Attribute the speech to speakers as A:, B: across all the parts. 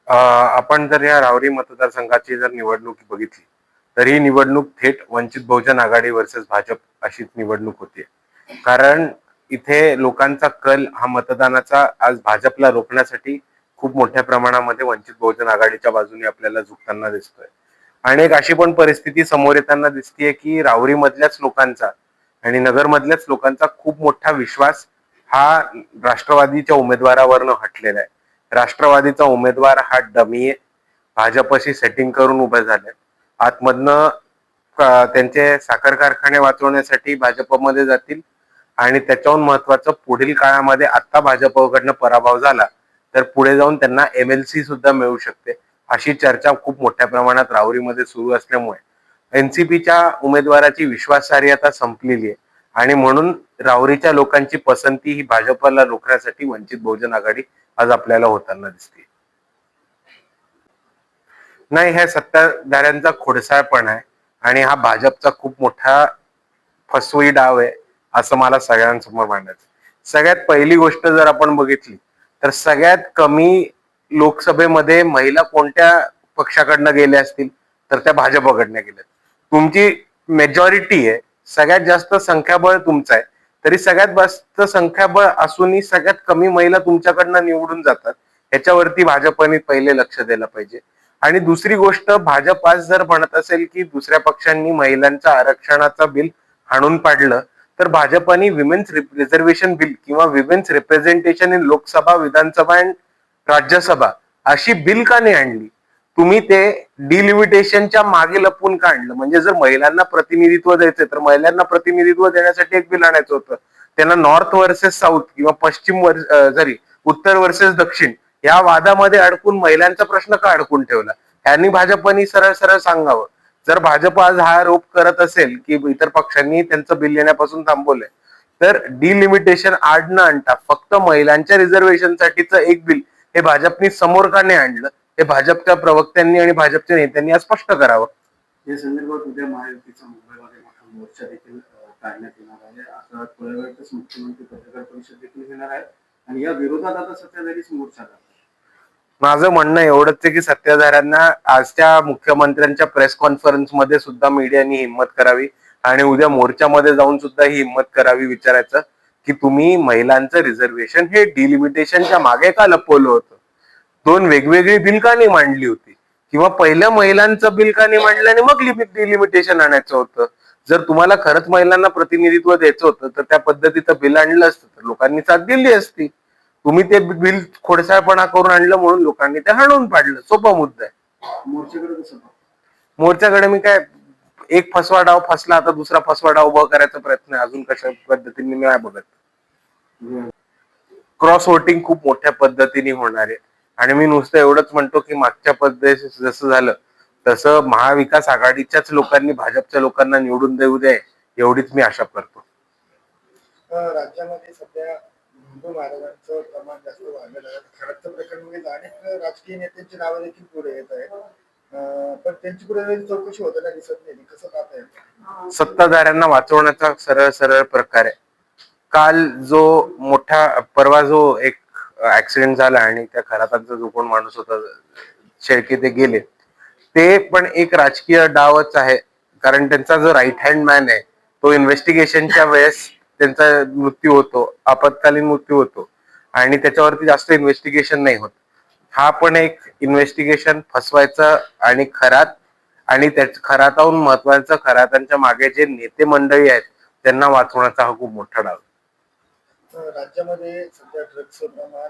A: आपण जर या राहुरी मतदारसंघाची जर निवडणूक बघितली तर ही निवडणूक थेट वंचित बहुजन आघाडी वर्सेस भाजप अशीच निवडणूक होती. कारण इथे लोकांचा कल हा मतदानाचा आज भाजपला रोखण्यासाठी खूप मोठ्या प्रमाणामध्ये वंचित बहुजन आघाडीच्या बाजूने आपल्याला झुकताना दिसतोय. आणि एक अशी पण परिस्थिती समोर येताना दिसतीये की राहुरी मधल्याच लोकांचा आणि नगर मधल्याच लोकांचा खूप मोठा विश्वास हा राष्ट्रवादीच्या उमेदवारावरनं हटलेला आहे. राष्ट्रवादीचा उमेदवार हा डमी आहे. भाजपशी सेटिंग करून उभे झाले. आतमधनं त्यांचे साखर कारखाने वाचवण्यासाठी भाजपमध्ये जातील आणि त्याच्याहून महत्वाचं पुढील काळामध्ये आता भाजपकडनं पराभव झाला तर पुढे जाऊन त्यांना MLC सुद्धा मिळू शकते अशी चर्चा खूप मोठ्या प्रमाणात राहुरीमध्ये सुरू असल्यामुळे NCPच्या उमेदवाराची विश्वासार्हता संपलेली आहे आणि म्हणून राहुरीच्या लोकांची पसंती ही भाजपला रोखण्यासाठी वंचित बहुजन आघाडी आज आपल्याला होताना दिसते. नाही, ह्या सत्ताधाऱ्यांचा खोडसाळपणा आहे आणि हा भाजपचा खूप मोठा फसवी डाव आहे असं मला सगळ्यांसमोर मांडायचं. सगळ्यात पहिली गोष्ट जर आपण बघितली तर सगळ्यात कमी लोकसभेमध्ये महिला कोणत्या पक्षाकडनं गेल्या असतील तर त्या भाजपकडनं गेल्या. तुमची मेजॉरिटी आहे, सगळ्यात जास्त संख्याबळ तुमचं आहे, तरी सगळ्यात जास्त संख्याबळ असूनही सगळ्यात कमी महिला तुमच्याकडनं निवडून जातात. ह्याच्यावरती भाजपने पहिले लक्ष द्यायला पाहिजे. आणि दुसरी गोष्ट, भाजप आज जर म्हणत असेल की दुसऱ्या पक्षांनी महिलांच्या आरक्षणाचा बिल हाणून पाडलं तर भाजपने विमेन्स रिझर्वेशन बिल किंवा women's representation in Lok Sabha, Vidhan Sabha and Rajya Sabha अशी बिल का नाही आणली? तुम्ही ते डिलिमिटेशनच्या मागे लपून का आणलं? म्हणजे जर महिलांना प्रतिनिधित्व द्यायचं तर महिलांना प्रतिनिधित्व देण्यासाठी एक बिल आणायचं होतं. त्यांना नॉर्थ वर्सेस साऊथ किंवा उत्तर वर्सेस दक्षिण या वादामध्ये अडकून महिलांचा प्रश्न का अडकून ठेवला? यांनी भाजपनी सरळ सरळ सांगावं. जर भाजप आज हा आरोप करत असेल की इतर पक्षांनी त्यांचं बिल येण्यापासून थांबवलंय तर डिलिमिटेशन आड न आणता फक्त महिलांच्या रिझर्वेशनसाठीचं एक बिल हे भाजपनी समोर का नाही आणलं? हे भाजपच्या प्रवक्त्यांनी आणि भाजपच्या नेत्यांनी आज स्पष्ट करावं.
B: या संदर्भात उद्या महायुतीचा मुंबईमध्ये मोठा मोर्चा देखील काढण्यात येणार आहे. आता थोड्या वेळातच मुख्यमंत्री पत्रकार परिषद देखील घेणार आहेत आणि या विरोधात आता सत्ताधारीच मोर्चा करतात.
A: माझं म्हणणं एवढंच आहे की सत्ताधाऱ्यांना आजच्या मुख्यमंत्र्यांच्या प्रेस कॉन्फरन्स मध्ये सुद्धा मीडियानी हिंमत करावी आणि उद्या मोर्चामध्ये जाऊन सुद्धा ही हिंमत करावी विचारायचं की तुम्ही महिलांचं रिझर्वेशन हे डिलिमिटेशनच्या मागे का लपवलं होतं? दोन वेगवेगळी बिल का नाही मांडली होती? किंवा पहिल्या महिलांचं बिल का नाही मांडलं आणि मग डिलिमिटेशन आणायचं होतं? जर तुम्हाला खरंच महिलांना प्रतिनिधित्व द्यायचं होतं तर त्या पद्धतीचं बिल आणलं असतं तर लोकांनी साथ दिली असती. तुम्ही ते बिल खोडसाळपणा करून आणलं म्हणून लोकांनी ते हाणून पाडलं. सोपा मुद्दा आहे.
B: मोर्चाकडे कसं?
A: मोर्चाकडे मी काय, एक फसवा डाव फसला, आता दुसरा फसवा डाव उभा करायचा प्रयत्न आहे. अजून कशा पद्धतीने मी नाही बघत. क्रॉस वोटिंग खूप मोठ्या पद्धतीने होणार आहे आणि मी नुसतं एवढंच म्हणतो की मागच्या पद्धती जसं झालं तसं महाविकास आघाडीच्याच लोकांनी भाजपच्या लोकांना निवडून देऊ दे एवढीच मी आशा करतो.
B: राज्यामध्ये सध्या हिंदू महाराजांचं प्रमाण जास्त वाढलेलं आहे. खरंच प्रकरणामध्ये अनेक राजकीय नेत्यांची नावं देखील पुढे येत आहेत, पण त्यांची पुढे चौकशी होताना दिसत नाही. कसं पाहता येईल?
A: सत्ताधाऱ्यांना वाचवण्याचा सरळ सरळ प्रकार आहे. काल परवा जो एक ऍक्सिडेंट झाला आणि त्या खरातांचा जो कोण माणूस होता शेळके ते गेले, ते पण एक राजकीय डावच आहे. कारण त्यांचा जो राईट हँड मॅन आहे तो इन्व्हेस्टिगेशनच्या वेळेस त्यांचा मृत्यू होतो, आपत्कालीन मृत्यू होतो आणि त्याच्यावरती जास्त इन्व्हेस्टिगेशन नाही होत. हा पण एक इन्व्हेस्टिगेशन फसवायचं आणि खराताहून महत्वाचं खरातांच्या मागे जे नेते मंडळी आहेत त्यांना वाचवण्याचा हा खूप मोठा डाव.
B: राज्यामध्ये सध्या ड्रग्सचं प्रमाण,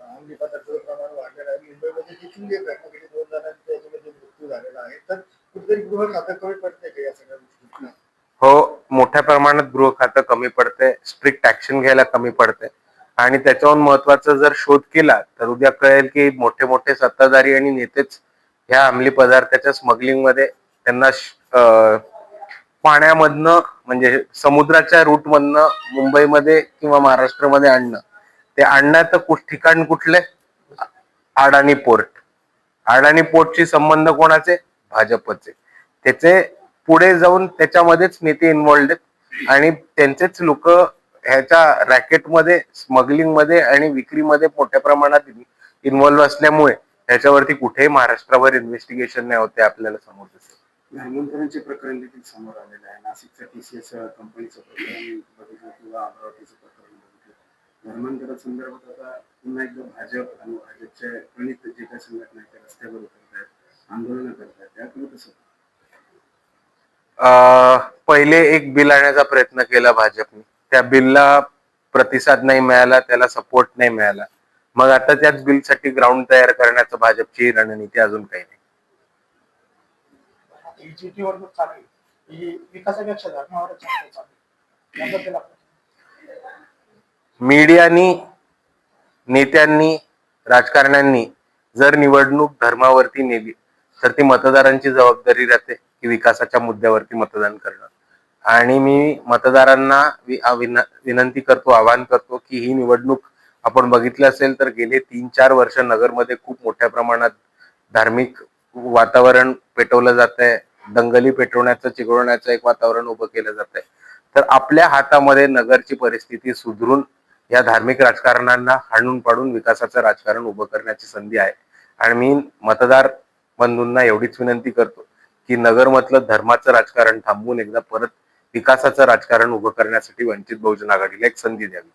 B: अंमली पदार्थाचं प्रमाण वाढलेलं आहे. मुंबईमध्ये देखील एक घटना घडली, 2 जणांचा याच्यामध्ये मृत्यू झालेला आहे. तर कुठेतरी गृह खातं कमी पडते का या सगळ्या गोष्टी?
A: हो, मोठ्या प्रमाणात गृह खातं कमी पडते, स्ट्रिक्ट ऍक्शन घ्यायला कमी पडते आणि त्याच्याहून महत्वाचं जर शोध केला तर उद्या कळेल की मोठे मोठे सत्ताधारी आणि नेतेच ह्या अंमली पदार्थाच्या स्मगलिंग मध्ये त्यांना पाण्यामधनं म्हणजे समुद्राच्या रूट मधनं मुंबईमध्ये किंवा महाराष्ट्रामध्ये आणणं. ते आणण्याचं ठिकाण कुठले? अडाणी पोर्ट. अडाणी पोर्टशी संबंध कोणाचे? भाजपचे. त्याचे पुढे जाऊन त्याच्यामध्येच नेते इन्व्हॉल्ड आहेत आणि त्यांचेच लोक ह्याच्या रॅकेटमध्ये, स्मगलिंग मध्ये आणि विक्रीमध्ये मोठ्या प्रमाणात इन्व्हॉल्व्ह असल्यामुळे त्याच्यावरती कुठेही महाराष्ट्रावर इन्व्हेस्टिगेशन नाही होते आपल्याला समोर दिसत.
C: धर्मांतरांचे प्रकरण देखील समोर आलेलं आहे. नाशिकच्या TCS कंपनीचं प्रकरण बघितलं किंवा अमरावतीचं प्रकरण बघितलं. धर्मांतरासंदर्भात आता पुन्हा एकदा भाजप आणि भाजपच्या प्रणित जे काही संघटना आहेत त्या रस्त्यावर उतरतायत, आंदोलनं करतायत, त्याकडे कसं?
A: पहिले एक बिल आणण्याचा प्रयत्न केला भाजपने, त्या बिलला प्रतिसाद नाही मिळाला, त्याला सपोर्ट नाही मिळाला. मग आता त्याच बिलसाठी ग्राउंड तयार करण्याचं भाजपची रणनीती अजून काही नाही.
D: ही जी निवडणूक चालू आहे ही विकासापेक्षा धर्मावरच चालू आहे. याबद्दल आपण
A: मीडियानी, नेत्यांनी, राजकारण्यांनी जर निवडणूक धर्मावरती नेली तर ती मतदारांची जबाबदारी राहते की विकासाच्या मुद्द्यावरती मतदान करणं. आणि मी मतदारांना विनंती करतो, आवाहन करतो की ही निवडणूक आपण बघितलं असेल तर गेले 3-4 वर्ष नगरमध्ये खूप मोठ्या प्रमाणात धार्मिक वातावरण पेटवलं जात आहे. दंगली पेटवण्याचं, चिघळवण्याचं एक वातावरण उभं केलं जात आहे. तर आपल्या हातामध्ये नगरची परिस्थिती सुधरून या धार्मिक राजकारणांना हाणून पाडून विकासाचं राजकारण उभं करण्याची संधी आहे. आणि मी मतदार बंधूंना एवढीच विनंती करतो की नगरमधलं धर्माचं राजकारण थांबवून एकदा परत विकासाचं राजकारण उभं करण्यासाठी वंचित बहुजन आघाडीला एक संधी द्यावी.